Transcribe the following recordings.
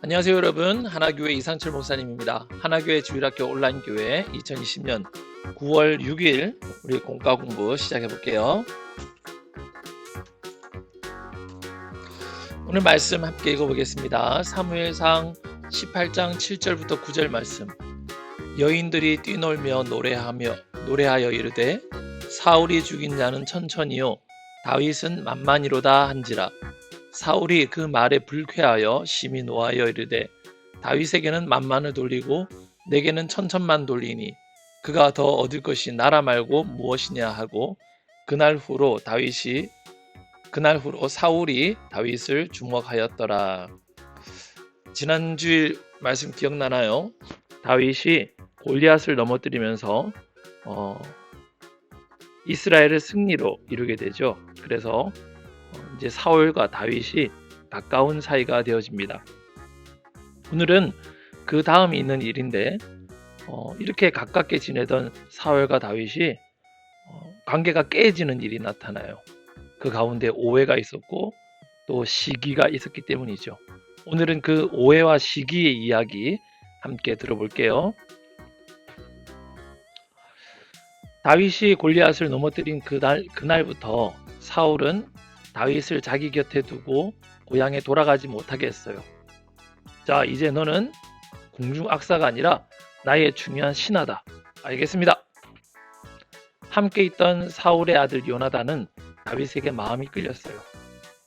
안녕하세요 여러분, 하나교회 이상철 목사님입니다. 하나교회 주일학교 온라인교회 2020년 9월 6일 우리 공과 공부 시작해 볼게요. 오늘 말씀 함께 읽어보겠습니다. 사무엘상 18장 7절부터 9절 말씀. 여인들이 뛰놀며 노래하여 이르되 사울이 죽인 자는 천천히요 다윗은 만만히로다 한지라. 사울이 그 말에 불쾌하여 심히 노하여 이르되 다윗에게는 만만을 돌리고 내게는 천천만 돌리니 그가 더 얻을 것이 나라 말고 무엇이냐 하고 그날 후로 사울이 다윗을 주목하였더라. 지난주일 말씀 기억나나요? 다윗이 골리앗을 넘어뜨리면서 이스라엘을 승리로 이루게 되죠. 그래서 이제 사울과 다윗이 가까운 사이가 되어집니다. 오늘은 그 다음이 있는 일인데 이렇게 가깝게 지내던 사울과 다윗이 관계가 깨지는 일이 나타나요. 그 가운데 오해가 있었고 또 시기가 있었기 때문이죠. 오늘은 그 오해와 시기의 이야기 함께 들어볼게요. 다윗이 골리앗을 넘어뜨린 그날부터 사울은 다윗을 자기 곁에 두고 고향에 돌아가지 못하게 했어요. 자, 이제 너는 궁중악사가 아니라 나의 중요한 신하다. 알겠습니다. 함께 있던 사울의 아들 요나단은 다윗에게 마음이 끌렸어요.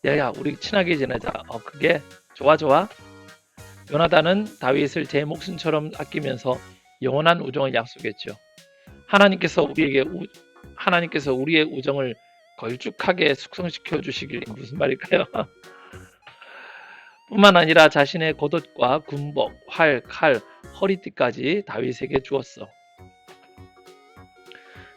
야야, 우리 친하게 지내자. 그게 좋아. 요나단은 다윗을 제 목숨처럼 아끼면서 영원한 우정을 약속했죠. 하나님께서 우리의 우정을 걸쭉하게 숙성시켜 주시길, 무슨 말일까요? 뿐만 아니라 자신의 겉옷과 군복, 활, 칼, 허리띠까지 다윗에게 주었어.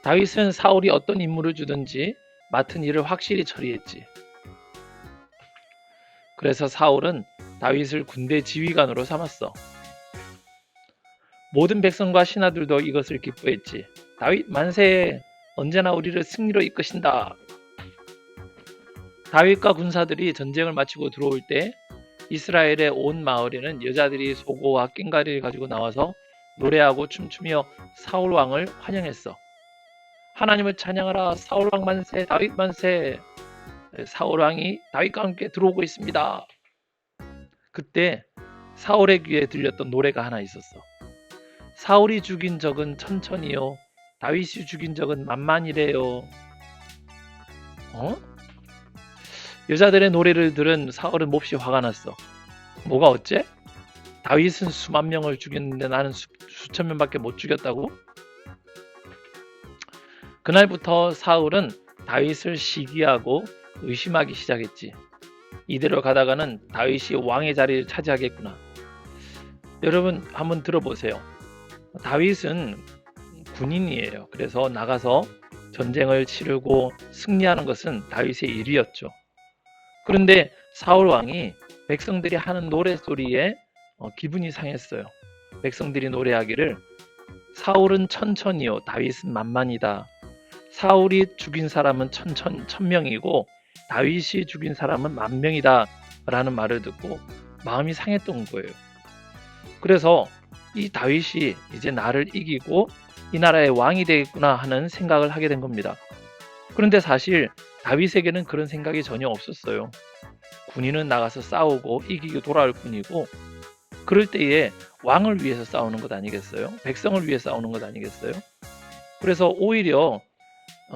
다윗은 사울이 어떤 임무를 주든지 맡은 일을 확실히 처리했지. 그래서 사울은 다윗을 군대 지휘관으로 삼았어. 모든 백성과 신하들도 이것을 기뻐했지. 다윗 만세! 언제나 우리를 승리로 이끄신다. 다윗과 군사들이 전쟁을 마치고 들어올 때 이스라엘의 온 마을에는 여자들이 소고와 꽹과리를 가지고 나와서 노래하고 춤추며 사울 왕을 환영했어. 하나님을 찬양하라. 사울 왕 만세, 다윗 만세. 사울 왕이 다윗과 함께 들어오고 있습니다. 그때 사울의 귀에 들렸던 노래가 하나 있었어. 사울이 죽인 적은 천천히요 다윗이 죽인 적은 만만이래요. 여자들의 노래를 들은 사울은 몹시 화가 났어. 뭐가 어째? 다윗은 수만 명을 죽였는데 나는 수천 명밖에 못 죽였다고? 그날부터 사울은 다윗을 시기하고 의심하기 시작했지. 이대로 가다가는 다윗이 왕의 자리를 차지하겠구나. 여러분 한번 들어보세요. 다윗은 군인이에요. 그래서 나가서 전쟁을 치르고 승리하는 것은 다윗의 일이었죠. 그런데 사울 왕이 백성들이 하는 노래소리에 기분이 상했어요. 백성들이 노래하기를 사울은 천천히요 다윗은 만만이다. 사울이 죽인 사람은 천명이고 다윗이 죽인 사람은 만명이다 라는 말을 듣고 마음이 상했던 거예요. 그래서 이 다윗이 이제 나를 이기고 이 나라의 왕이 되겠구나 하는 생각을 하게 된 겁니다. 그런데 사실 다윗에게는 그런 생각이 전혀 없었어요. 군인은 나가서 싸우고 이기고 돌아올 뿐이고 그럴 때에 왕을 위해서 싸우는 것 아니겠어요? 백성을 위해 싸우는 것 아니겠어요? 그래서 오히려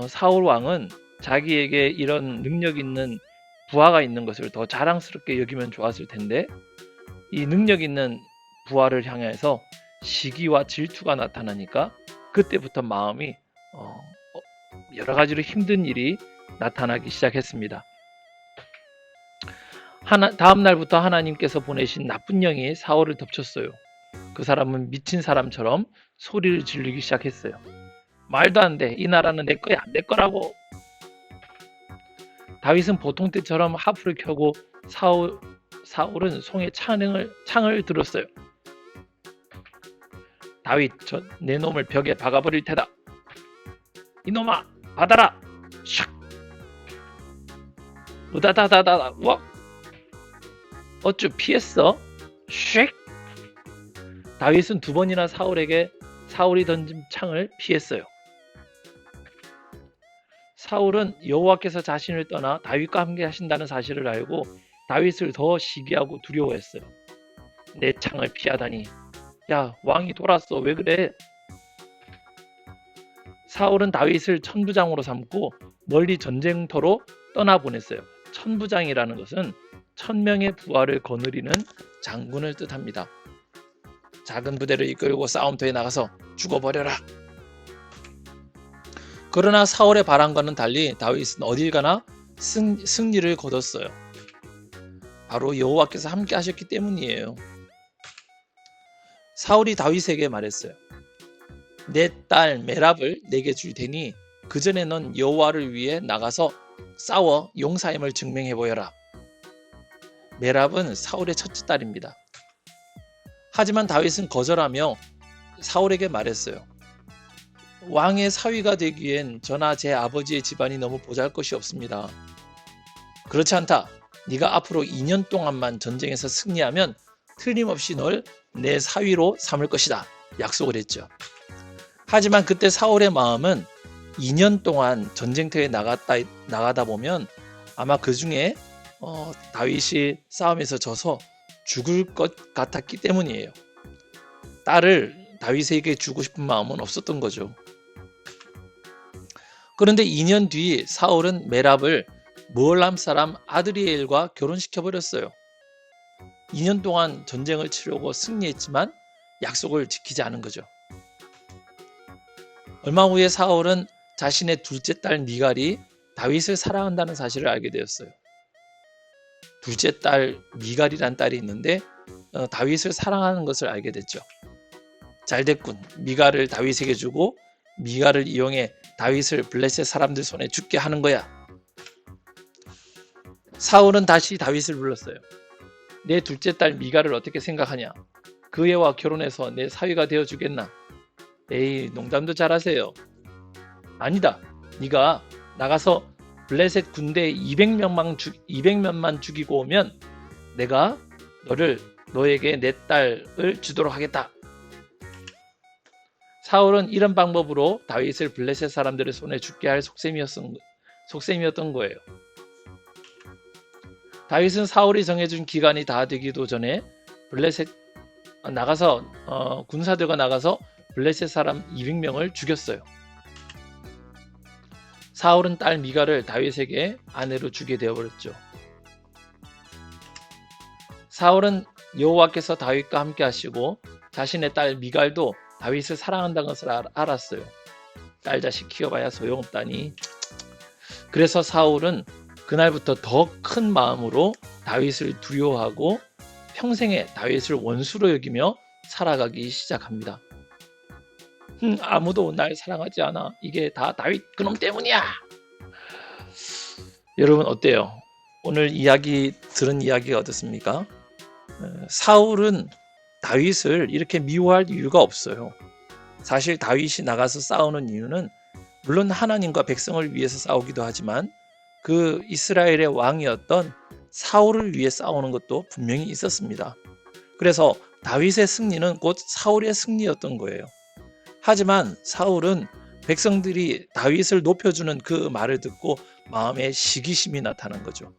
사울 왕은 자기에게 이런 능력 있는 부하가 있는 것을 더 자랑스럽게 여기면 좋았을 텐데 이 능력 있는 부하를 향해서 시기와 질투가 나타나니까 그때부터 마음이 여러 가지로 힘든 일이 나타나기 시작했습니다. 다음 날부터 하나님께서 보내신 나쁜 영이 사울을 덮쳤어요. 그 사람은 미친 사람처럼 소리를 지르기 시작했어요. 말도 안 돼. 이 나라는 내 거야. 내 거라고. 다윗은 보통 때처럼 하프를 켜고 사울은 손에 창을 들었어요. 다윗, 내 놈을 벽에 박아버릴 테다. 이놈아, 받아라. 샥. 으다다다다. 와. 어쭈 피했어? 쉑! 다윗은 두 번이나 사울이 던진 창을 피했어요. 사울은 여호와께서 자신을 떠나 다윗과 함께 하신다는 사실을 알고 다윗을 더 시기하고 두려워했어요. 내 창을 피하다니. 야, 왕이 돌았어. 왜 그래? 사울은 다윗을 천부장으로 삼고 멀리 전쟁터로 떠나보냈어요. 천부장이라는 것은 1000명의 부하를 거느리는 장군을 뜻합니다. 작은 부대를 이끌고 싸움터에 나가서 죽어버려라. 그러나 사울의 바람과는 달리 다윗은 어딜 가나 승리를 거뒀어요. 바로 여호와께서 함께 하셨기 때문이에요. 사울이 다윗에게 말했어요. 내 딸 메랍을 내게 줄 테니 그 전에 넌 여호와를 위해 나가서 싸워 용사임을 증명해 보여라. 메랍은 사울의 첫째 딸입니다. 하지만 다윗은 거절하며 사울에게 말했어요. 왕의 사위가 되기엔 저나 제 아버지의 집안이 너무 보잘것이 없습니다. 그렇지 않다. 네가 앞으로 2년 동안만 전쟁에서 승리하면 틀림없이 널 내 사위로 삼을 것이다. 약속을 했죠. 하지만 그때 사울의 마음은 2년 동안 전쟁터에 나가다 보면 아마 그 중에 다윗이 싸움에서 져서 죽을 것 같았기 때문이에요. 딸을 다윗에게 주고 싶은 마음은 없었던 거죠. 그런데 2년 뒤 사울은 메랍을 무얼람 사람 아드리엘과 결혼시켜버렸어요. 2년 동안 전쟁을 치르고 승리했지만 약속을 지키지 않은 거죠. 얼마 후에 사울은 자신의 둘째 딸 미갈이 다윗을 사랑한다는 사실을 알게 되었어요. 둘째 딸 미갈이란 딸이 있는데 다윗을 사랑하는 것을 알게 됐죠. 잘됐군. 미갈을 다윗에게 주고 미갈을 이용해 다윗을 블레셋 사람들 손에 죽게 하는 거야. 사울은 다시 다윗을 불렀어요. 내 둘째 딸 미갈을 어떻게 생각하냐? 그 애와 결혼해서 내 사위가 되어주겠나? 에이, 농담도 잘하세요. 아니다. 네가 나가서 블레셋 군대 200명만 죽이고 오면 내가 너에게 내 딸을 주도록 하겠다. 사울은 이런 방법으로 다윗을 블레셋 사람들의 손에 죽게 할 속셈이었던 거예요. 다윗은 사울이 정해준 기간이 다 되기도 전에 군사들과 나가서 블레셋 사람 200명을 죽였어요. 사울은 딸 미갈을 다윗에게 아내로 주게 되어버렸죠. 사울은 여호와께서 다윗과 함께 하시고 자신의 딸 미갈도 다윗을 사랑한다는 것을 알았어요. 딸 자식 키워봐야 소용없다니. 그래서 사울은 그날부터 더 큰 마음으로 다윗을 두려워하고 평생에 다윗을 원수로 여기며 살아가기 시작합니다. 아무도 날 사랑하지 않아. 이게 다 다윗 그놈 때문이야. 여러분 어때요? 오늘 들은 이야기가 어떻습니까? 사울은 다윗을 이렇게 미워할 이유가 없어요. 사실 다윗이 나가서 싸우는 이유는 물론 하나님과 백성을 위해서 싸우기도 하지만 그 이스라엘의 왕이었던 사울을 위해 싸우는 것도 분명히 있었습니다. 그래서 다윗의 승리는 곧 사울의 승리였던 거예요. 하지만 사울은 백성들이 다윗을 높여주는 그 말을 듣고 마음에 시기심이 나타난 거죠.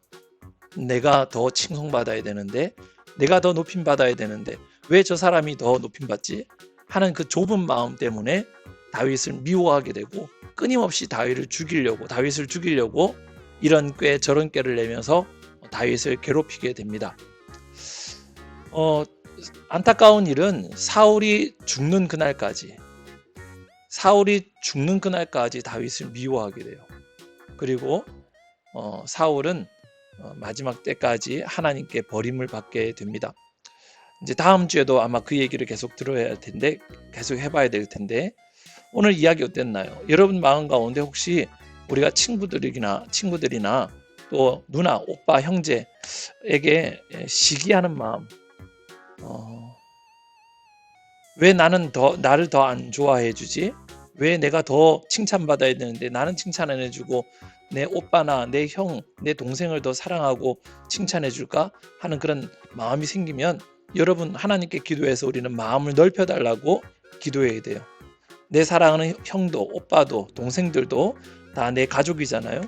내가 더 칭송받아야 되는데, 내가 더 높임받아야 되는데 왜 저 사람이 더 높임받지? 하는 그 좁은 마음 때문에 다윗을 미워하게 되고 끊임없이 다윗을 죽이려고 이런 꾀 저런 꾀를 내면서 다윗을 괴롭히게 됩니다. 안타까운 일은 사울이 죽는 그날까지 다윗을 미워하게 돼요. 그리고 사울은 마지막 때까지 하나님께 버림을 받게 됩니다. 이제 다음 주에도 아마 그 얘기를 계속 계속 해봐야 될 텐데 오늘 이야기 어땠나요? 여러분 마음 가운데 혹시 우리가 친구들이나 또 누나, 오빠, 형제에게 시기하는 마음, 왜 나를 더 안 좋아해 주지? 왜 내가 더 칭찬받아야 되는데 나는 칭찬 안 해주고 내 오빠나 내 형, 내 동생을 더 사랑하고 칭찬해 줄까 하는 그런 마음이 생기면 여러분 하나님께 기도해서 우리는 마음을 넓혀달라고 기도해야 돼요. 내 사랑하는 형도 오빠도 동생들도 다 내 가족이잖아요.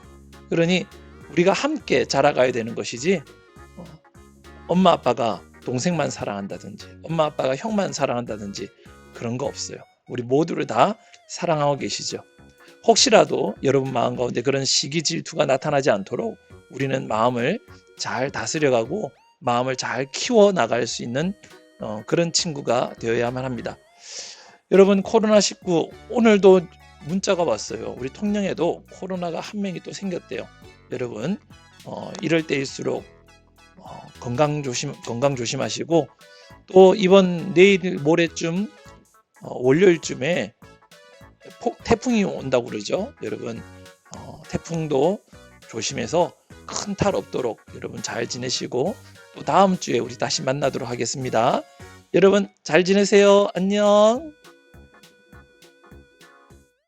그러니 우리가 함께 자라가야 되는 것이지 엄마 아빠가 동생만 사랑한다든지 엄마 아빠가 형만 사랑한다든지 그런 거 없어요. 우리 모두를 다 사랑하고 계시죠. 혹시라도 여러분 마음 가운데 그런 시기 질투가 나타나지 않도록 우리는 마음을 잘 다스려가고 마음을 잘 키워나갈 수 있는 그런 친구가 되어야만 합니다. 여러분 코로나19 오늘도 문자가 왔어요. 우리 통영에도 코로나가 한 명이 또 생겼대요. 여러분 이럴 때일수록 건강 조심하시고 또 이번 내일 모레쯤 월요일쯤에 태풍이 온다고 그러죠. 여러분 태풍도 조심해서 큰 탈 없도록 여러분 잘 지내시고 또 다음 주에 우리 다시 만나도록 하겠습니다. 여러분 잘 지내세요. 안녕.